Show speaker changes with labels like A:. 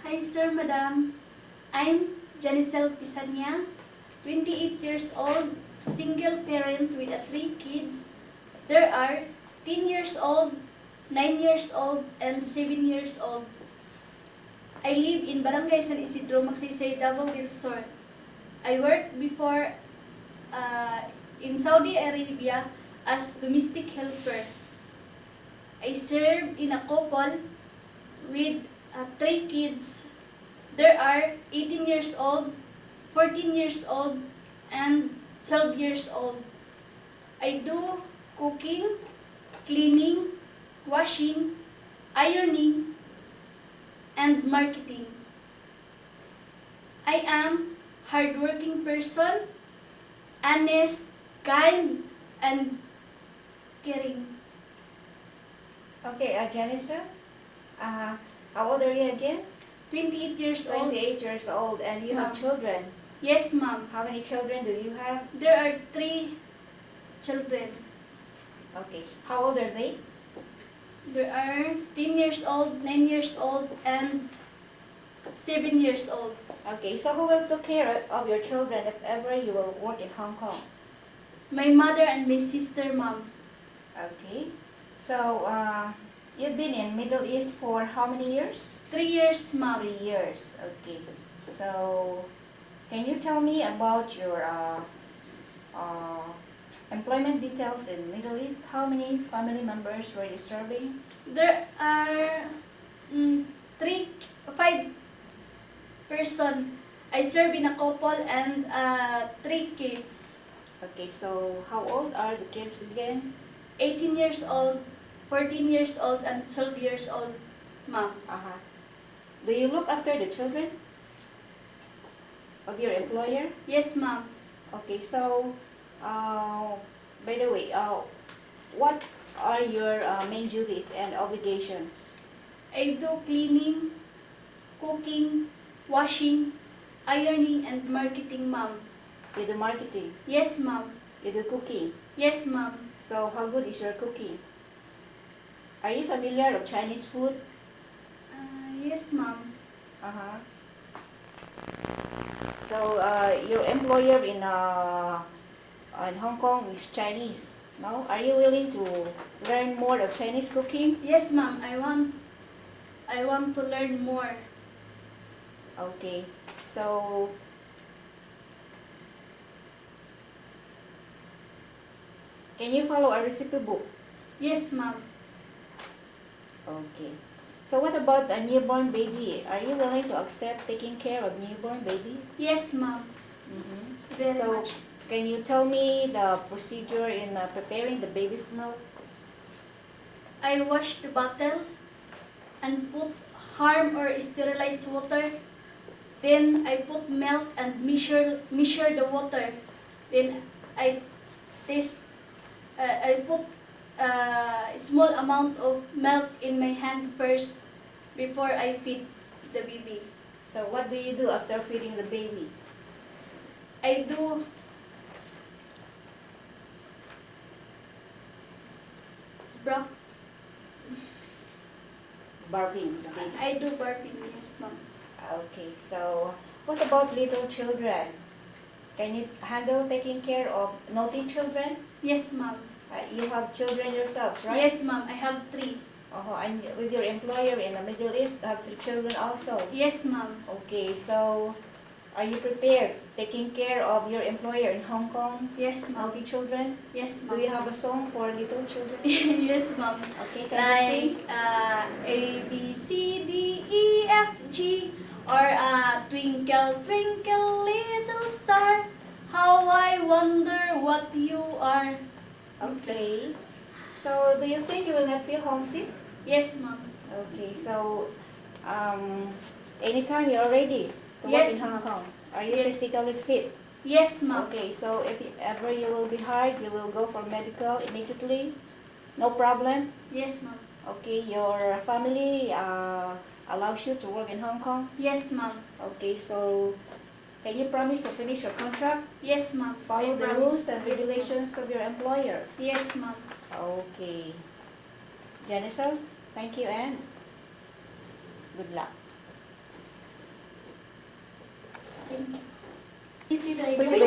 A: Hi, sir, madam. I'm Janicel Pisania, 28 years old, single parent with 3 kids. There are 10 years old, 9 years old, and 7 years old. I live in Barangay San Isidro, Magsaysay, Davao del Sur. I worked before in Saudi Arabia as domestic helper. I served in a couple with 3 kids. There are 18 years old, 14 years old, and 12 years old. I do cooking, cleaning, washing, ironing, and marketing. I am hardworking person, honest, kind, and caring.
B: Okay, Janice, how old are you again?
A: 28 years old.
B: 28 years old, and you have
A: Ma'am.
B: children.
A: Yes, ma'am.
B: How many children do you have?
A: There are 3 children.
B: Okay, how old are they?
A: There are 10 years old, 9 years old, and 7 years old.
B: Okay, so who will take care of your children if ever you will work in Hong Kong?
A: My mother and my sister, ma'am.
B: Okay, so you've been in Middle East for how many years?
A: 3 years, ma'am.
B: 3 years. Okay, so can you tell me about your employment details in Middle East? How many family members were you serving?
A: There are 5 person. I serve in a couple and 3 kids.
B: Okay, so how old are the kids again?
A: 18 years old, 14 years old, and 12 years old, ma'am.
B: Do you look after the children of your employer?
A: Yes, ma'am.
B: Okay, so by the way, what are your main duties and obligations?
A: I do cleaning, cooking, washing, ironing, and marketing, ma'am.
B: You do marketing,
A: Yes, ma'am.
B: you do cooking.
A: Yes, ma'am.
B: So how good is your cooking? Are you familiar with Chinese food?
A: Yes, ma'am.
B: So your employer in Hong Kong is Chinese. No? Are you willing to learn more of Chinese cooking?
A: Yes, ma'am. I want to learn more.
B: Okay. So can you follow a recipe book?
A: Yes, ma'am.
B: Okay. So what about a newborn baby? Are you willing to accept taking care of newborn baby?
A: Yes, ma'am. Very
B: So
A: much.
B: can you tell me the procedure in preparing the baby's milk?
A: I wash the bottle and put warm or sterilized water. Then I put milk and measure the water. Then I taste. I put a small amount of milk in my hand first before I feed the baby.
B: So what do you do after feeding the baby?
A: I do bra-
B: Barfing the baby.
A: I do birthing, yes, ma'am.
B: Okay, so what about little children? Can you handle taking care of naughty children?
A: Yes, ma'am.
B: You have children yourselves, right?
A: Yes, ma'am. I have 3.
B: And with your employer in the Middle East, have 3 children also?
A: Yes, ma'am.
B: Okay, so are you prepared taking care of your employer in Hong Kong?
A: Yes, ma'am.
B: Naughty children?
A: Yes,
B: Do
A: ma'am.
B: you have a song for little children?
A: Yes, ma'am.
B: Okay, can you sing?
A: Like A, B, C, D, E, F, G, or Twinkle, twinkle, little star, how I wonder what you are.
B: Okay. So do you think you will not feel homesick?
A: Yes, ma'am.
B: Okay, so anytime you're ready to work
A: Yes,
B: in Hong
A: ma'am.
B: Kong, are you
A: Yes.
B: physically fit?
A: Yes, ma'am.
B: Okay, so if ever you will be hard, you will go for medical immediately? No problem?
A: Yes, ma'am.
B: Okay, your family allows you to work in Hong Kong?
A: Yes, ma'am.
B: Okay, so can you promise to finish your contract?
A: Yes, ma'am.
B: Follow
A: I
B: the
A: promise.
B: rules and
A: Yes, ma'am.
B: regulations of your employer?
A: Yes, ma'am.
B: Okay. Janisel, thank you and good luck.
A: Iti
B: Wait, wait,